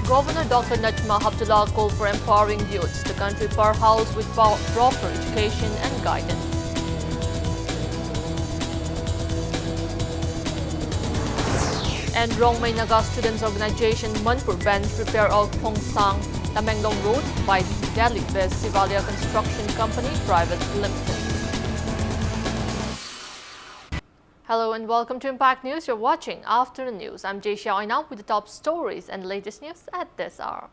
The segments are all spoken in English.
Governor Dr. Najma Abdullah called for empowering youths, the country powerhouse with proper education and guidance. And Rongmei Naga Students Organization Manipur bans repair of Khongsang Tamenglong Road by Delhi-based Sivalia Construction Company Private Limited. Hello and welcome to Impact News. You're watching Afternoon News. I'm Jay Xiao now with the top stories and latest news at this hour.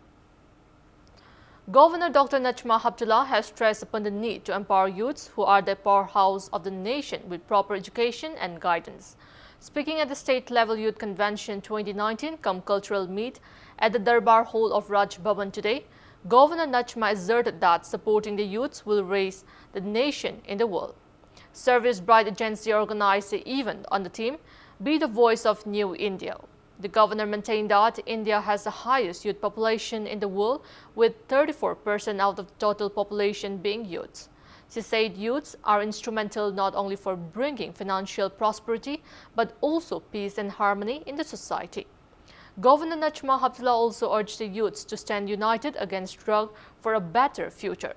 Governor Dr. Najma Abdullah has stressed upon the need to empower youths who are the powerhouse of the nation with proper education and guidance. Speaking at the state-level Youth Convention 2019 cultural meet at the Darbar Hall of Raj Bhavan today, Governor Najma asserted that supporting the youths will raise the nation in the world. Service Bright Agency organized the event on the theme, Be the Voice of New India. The governor maintained that India has the highest youth population in the world, with 34% out of the total population being youths. She said youths are instrumental not only for bringing financial prosperity, but also peace and harmony in the society. Governor Najma Abdullah also urged the youths to stand united against drugs for a better future.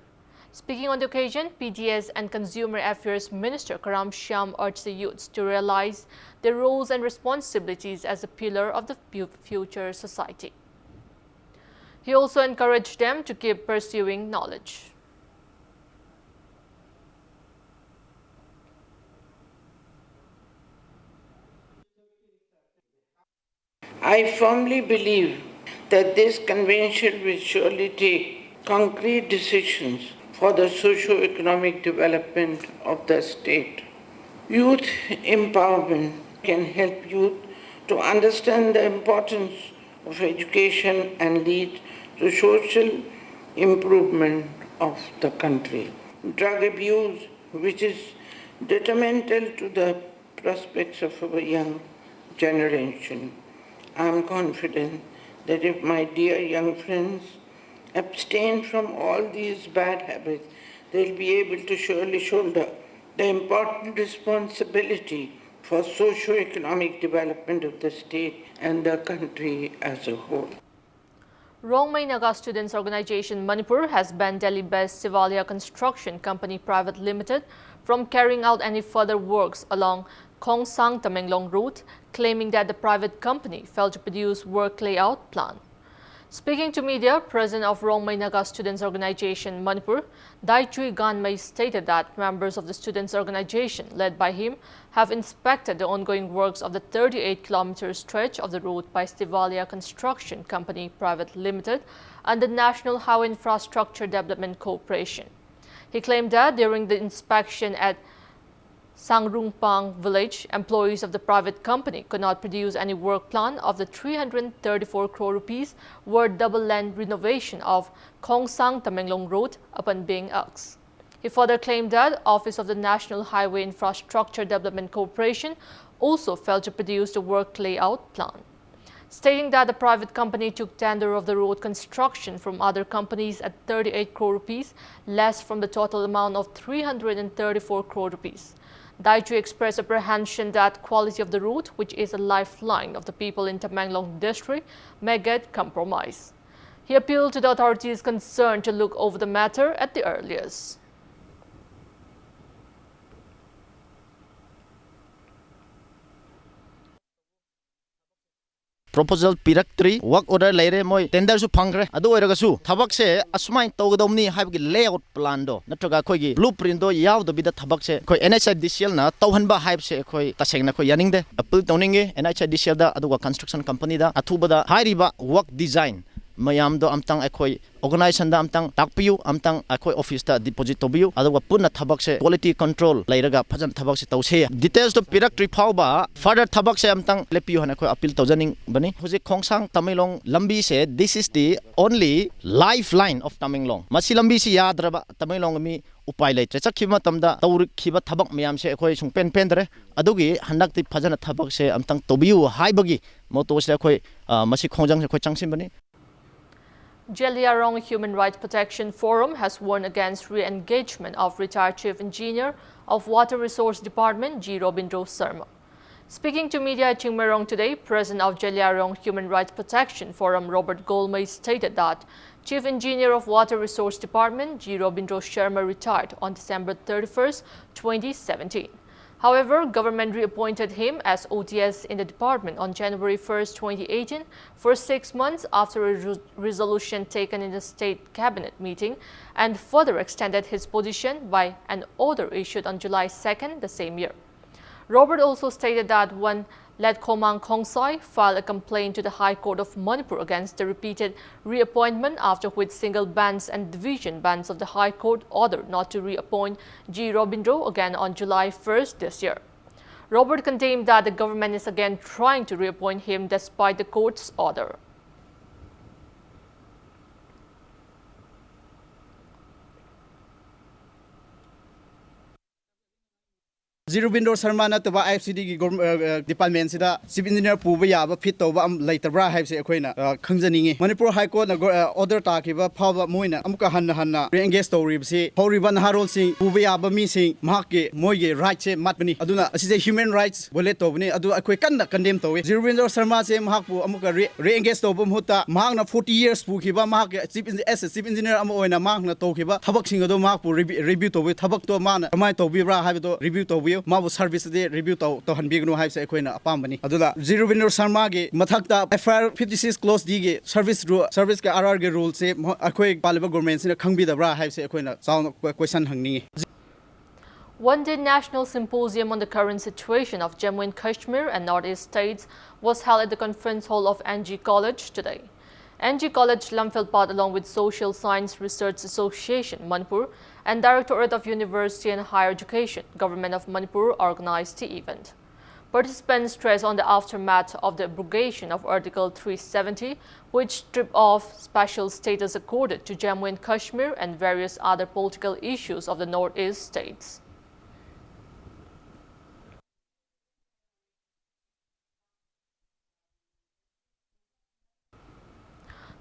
Speaking on the occasion, PDS and Consumer Affairs Minister Karam Shyam urged the youths to realize their roles and responsibilities as a pillar of the future society. He also encouraged them to keep pursuing knowledge. I firmly believe that this convention will surely take concrete decisions for the socio-economic development of the state. Youth empowerment can help youth to understand the importance of education and lead to social improvement of the country. Drug abuse, which is detrimental to the prospects of our young generation. I am confident that if my dear young friends abstain from all these bad habits, they'll be able to surely shoulder the important responsibility for socio-economic development of the state and the country as a whole. Rongmei Naga Students Organization Manipur has banned Delhi-based Sivalia Construction Company Private Limited from carrying out any further works along Khongsang Tamenglong route, claiming that the private company failed to produce work layout plan. Speaking to media, President of Rongmei Naga Students Organization Manipur, Daichui Ganmei stated that members of the students' organization, led by him, have inspected the ongoing works of the 38-kilometer stretch of the route by Sivalia Construction Company Private Limited and the National Highway Infrastructure Development Corporation. He claimed that during the inspection at Sangrungpang village, employees of the private company could not produce any work plan of the 334 crore rupees worth double-lane renovation of Khongsang Tamenglong Road upon being asked. He further claimed that Office of the National Highway Infrastructure Development Corporation also failed to produce the work layout plan, stating that the private company took tender of the road construction from other companies at 38 crore rupees, less from the total amount of 334 crore rupees. Daichui expressed apprehension that quality of the route, which is a lifeline of the people in Tamenglong district, may get compromised. He appealed to the authorities concerned to look over the matter at the earliest. Proposal Piraktree, work order later, moi tender su pangre, adu eragasu, tabakse, asumai togadomni have layout plan do, Natraga kogi, blueprint do yaw do bida tabakse, koi NHI DCL na, tauhanba hype se koi taseng na koi yaning de, appeal toninge, NHI DCL da, aduga construction company da, atubada, high riba work design. Mayam do amtang ekoi organization da amtang takpiu amtang ekoi office da deposit tobiu aduga punna thabak se quality control lairaga phajan thabak se tause details to pirak tripau ba further thabak se amtang lepiu hana koi appeal tojaning bani hoje Khongsang Tamenglong lambi se this is the only lifeline of Tamenglong masi lambi se yadraba Tamenglong mi upai lai chakhiba tamda tawr khiba thabak mayam se ekoi sung pen dre adugi handak ti phajana thabak se amtang tobiu haibagi moto se ekoi masi khongjang se ekoi changsim bani. Jeliarong Human Rights Protection Forum has warned against re-engagement of retired Chief Engineer of Water Resource Department G. Robindro Sarma. Speaking to media at Chingmarong today, President of Jeliarong Human Rights Protection Forum Robert Golmay stated that Chief Engineer of Water Resource Department G. Robindro Sharma retired on December 31, 2017. However, government reappointed him as OTS in the department on January 1, 2018 for 6 months after a resolution taken in the state cabinet meeting and further extended his position by an order issued on July 2 the same year. Robert also stated that when Let Komang Khongsai filed a complaint to the High Court of Manipur against the repeated reappointment, after which single bench and division bench of the High Court ordered not to reappoint G. Robindro again on July 1st this year. Robert condemned that the government is again trying to reappoint him despite the court's order. Robindro Sharma nataba IFCD gi department sida chief engineer puba yaba fit toba am leitabra haibse akoina khangjaningi Manipur High Court na order takiba phaba moina amuka hanna re-engage toribsi horiban harol sing puba yaba mi sing mahke moige right se matbani aduna asise human rights bole tobani adu akoi kanna condemn towe Robindro Sharma se mahku amuka re-engage toba muta mahna 40 years pukiba mahke chief engineer am oina mahna tokiba thabak sing adu mahpu review tobe thabak to mana kamai tobibra habido review tobi mabu service de review to hanbignu haibse akoina apambani adula Robindro Sharma gi mathakta FR 56 clause D gi service ka RR ge rule se akoi paliba government sina khangbidabra haibse akoina chaun question hangni. One-day national symposium on the current situation of Jammu and Kashmir and Northeast states was held at the conference hall of NG College today. NG College Lamphel along with Social Science Research Association Manipur and Directorate of University and Higher Education, Government of Manipur organized the event. Participants stressed on the aftermath of the abrogation of Article 370, which stripped off special status accorded to Jammu and Kashmir and various other political issues of the Northeast states.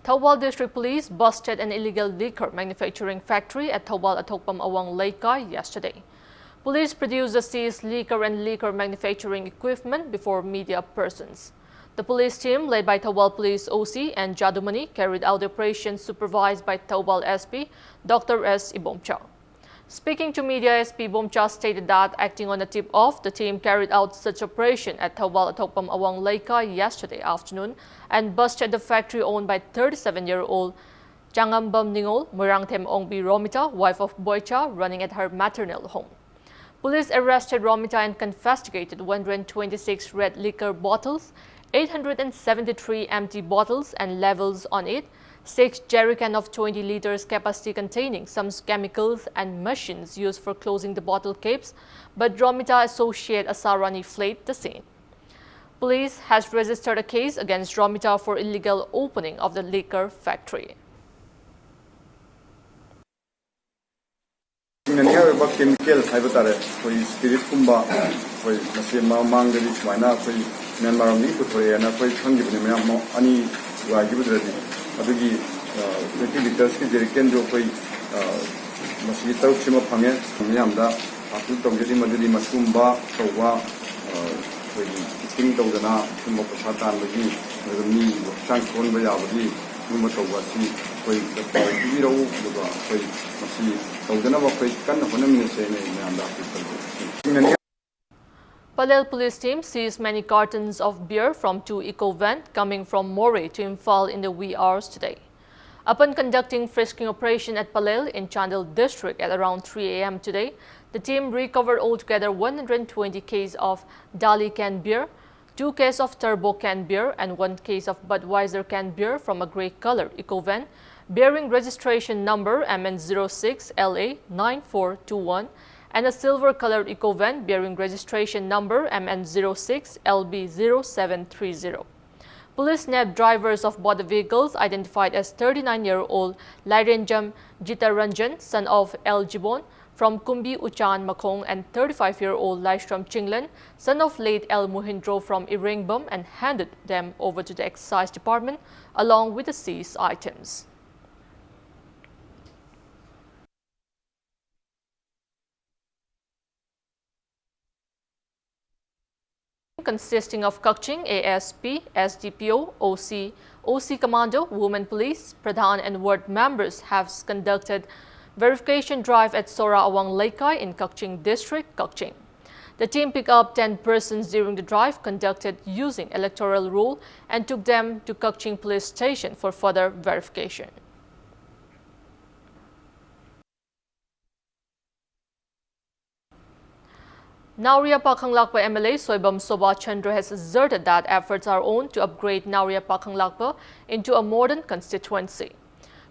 Thawal District Police busted an illegal liquor manufacturing factory at Thawal Atokpam Awang Laikai yesterday. Police produced the seized liquor and liquor manufacturing equipment before media persons. The police team, led by Thawal Police OC and Jadumani, carried out the operation supervised by Thawal SP Dr. S. Ibomcha. Speaking to media, SP Ibomcha stated that, acting on a tip-off, the team carried out such operation at Thawal Atokpam Awang Laikai yesterday afternoon and busted the factory owned by 37-year-old Changambam Ningol Murangthem Ongbi Romita, wife of Boycha, running at her maternal home. Police arrested Romita and confiscated 126 red liquor bottles, 873 empty bottles and labels on it, 6 jerrycans of 20 liters capacity containing some chemicals and machines used for closing the bottle caps, but Romita associate Asarani fled the scene. Police has registered a case against Romita for illegal opening of the liquor factory. Chemical haibutare koi spirit kumba koi masi mang gari chwaina koi Myanmar mi puthore na koi khangi bune me am ani wa gibudradi adugi 20 liters ki jerrycan jo koi masi tau chima phange myamda apu tongjedi madudi masumba towa koi ting tawdana kumba pasatan bagi mi chang kon ba yabadi kumba towa si koi bi ro duga koi masi Palel police team seized many cartons of beer from 2 eco-vans coming from Moray to Imphal in the wee hours today. Upon conducting frisking operation at Palel in Chandel district at around 3 a.m. today, the team recovered altogether 120 cases of Dali canned beer, 2 cases of Turbo canned beer and 1 case of Budweiser canned beer from a grey colored eco-van bearing registration number MN06LA9421 and a silver-colored eco-van bearing registration number MN06LB0730. Police nabbed drivers of both the vehicles identified as 39-year-old Lairenjam Jitaranjan, son of El Jibon, from Kumbi Uchan Makong, and 35-year-old Laishram Chinglan, son of late El Muhindro from Iringbum, and handed them over to the Excise Department along with the seized items. consisting of Kaching ASP, SDPO, OC, OC Commando, Women Police, Pradhan and Ward members have conducted verification drive at Sora Awang Laikai in Kaching District, Kaching. The team picked up 10 persons during the drive conducted using electoral roll and took them to Kaching Police Station for further verification. Nauria Pakhanglakpa MLA Soibam Soba Chandra has asserted that efforts are on to upgrade Nauria Pakhanglakpa into a modern constituency.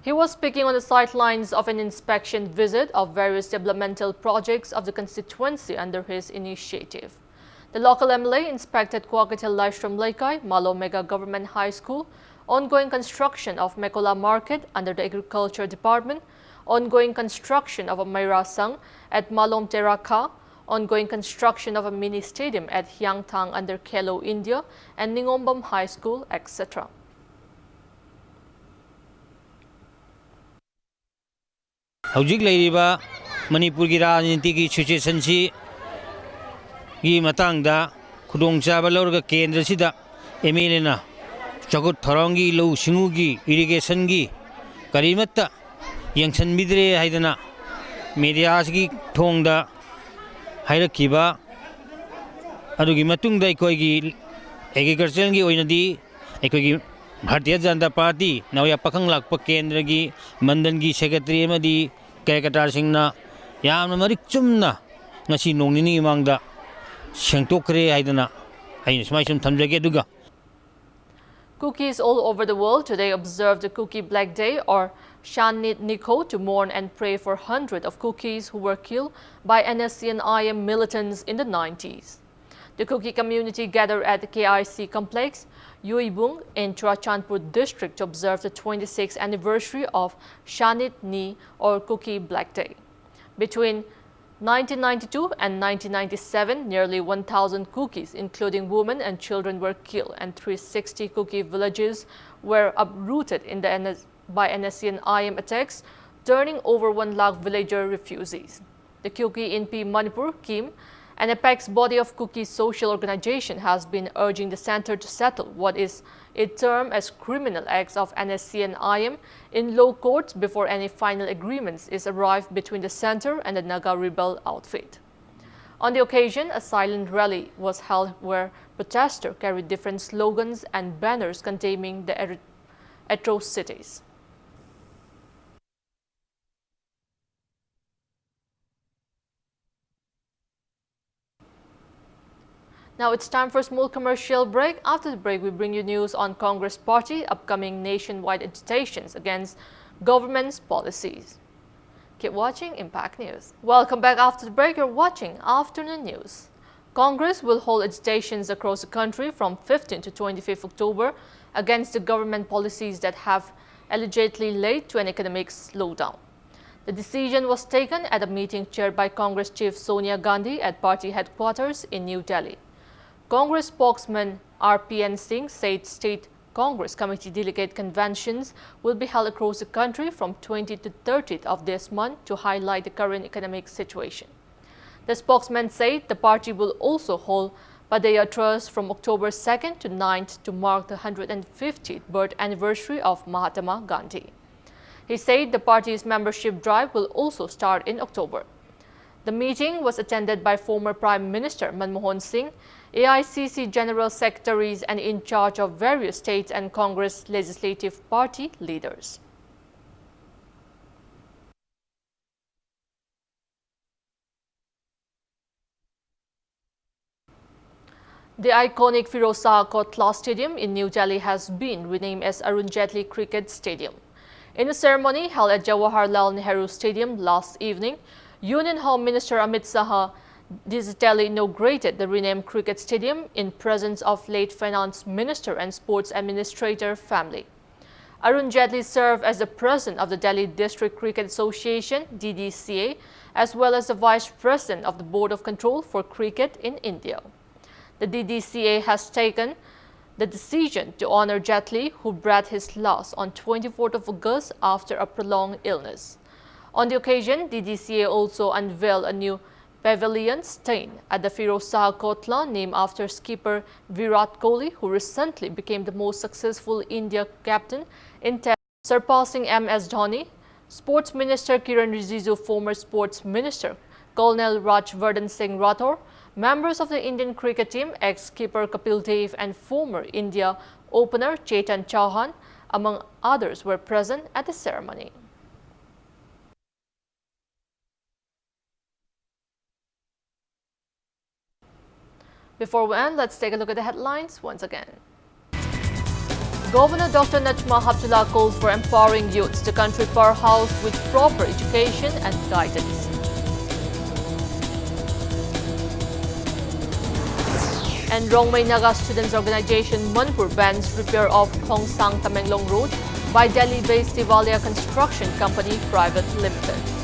He was speaking on the sidelines of an inspection visit of various developmental projects of the constituency under his initiative. The local MLA inspected Kwakatel Laishram Laikai, Malo Mega Government High School, ongoing construction of Mekola Market under the Agriculture Department, ongoing construction of a Maira Sang at Malom Teraka, ongoing construction of a mini stadium at Hyangthang under Kelo, India, and Ningombam High School, etc. Hojik leiriba Manipur gi rajniti gi situation si gi matang da khudong chaba lorga kendra sida MLA na chagut thorongi lo singu gi irrigation gi karimatta yangsan midre haidana media gi thongda hairakiba adugi matungda ikoi agriculture gi oinadi ikoi Bharatiya Janata Party Nauria Pakhanglakpa Kendra gi Mandan gi Secretary amadi Kaikatar Singna yamna marik chumna ngasi nongnini mangda sengtokre haidana aina smai sum thamjage duga. Cookies all over the world today observed the Cookie Black Day or Shanit Nikho to mourn and pray for hundreds of cookies who were killed by NSC and IM militants in the 90s. The Cookie community gathered at the KIC complex, Yuibung in Churachandpur district to observe the 26th anniversary of Shanit Ni or Cookie Black Day. Between 1992 and 1997, nearly 1,000 cookies, including women and children, were killed, and 360 cookie villages were uprooted in by NSC and IM attacks, turning over 1 lakh villager refugees. The Cookie INP Manipur, Kim, an apex body of Cookie social organization, has been urging the center to settle what is it termed as criminal acts of NSC and IM in low courts before any final agreements is arrived between the center and the Naga rebel outfit. On the occasion, a silent rally was held where protesters carried different slogans and banners condemning the atrocities. Now it's time for a small commercial break. After the break, we bring you news on Congress Party upcoming nationwide agitations against government's policies. Keep watching Impact News. Welcome back after the break. You're watching Afternoon News. Congress will hold agitations across the country from 15 to 25 October against the government policies that have allegedly led to an economic slowdown. The decision was taken at a meeting chaired by Congress Chief Sonia Gandhi at party headquarters in New Delhi. Congress spokesman RPN Singh said state Congress committee delegate conventions will be held across the country from 20th to 30th of this month to highlight the current economic situation. The spokesman said the party will also hold Padayatras from October 2nd to 9th to mark the 150th birth anniversary of Mahatma Gandhi. He said the party's membership drive will also start in October. The meeting was attended by former Prime Minister Manmohan Singh, AICC General Secretaries and in charge of various states and Congress Legislative Party leaders. The iconic Feroz Shah Kotla Stadium in New Delhi has been renamed as Arun Jaitley Cricket Stadium. In a ceremony held at Jawaharlal Nehru Stadium last evening, Union Home Minister Amit Shah digitally inaugurated the renamed cricket stadium in presence of late Finance Minister and Sports Administrator family. Arun Jaitley served as the President of the Delhi District Cricket Association (DDCA) as well as the Vice President of the Board of Control for Cricket in India. The DDCA has taken the decision to honor Jaitley, who breathed his last on 24th of August after a prolonged illness. On the occasion, DDCA also unveiled a new pavilion stain at the Feroz Shah Kotla, named after skipper Virat Kohli, who recently became the most successful India captain in Test, surpassing MS Dhoni. Sports Minister Kiran Rijiju, former Sports Minister Colonel Rajvardhan Singh Rathore, members of the Indian cricket team, ex-skipper Kapil Dev and former India opener Chetan Chauhan, among others, were present at the ceremony. Before we end, let's take a look at the headlines once again. Governor Dr. Najma Heptullah calls for empowering youths, the country powerhouse with proper education and guidance. And Rongmei Naga Students Organization Manipur bans repair of Khongsang Tamenglong Road by Delhi-based Tivalia Construction Company Private Limited.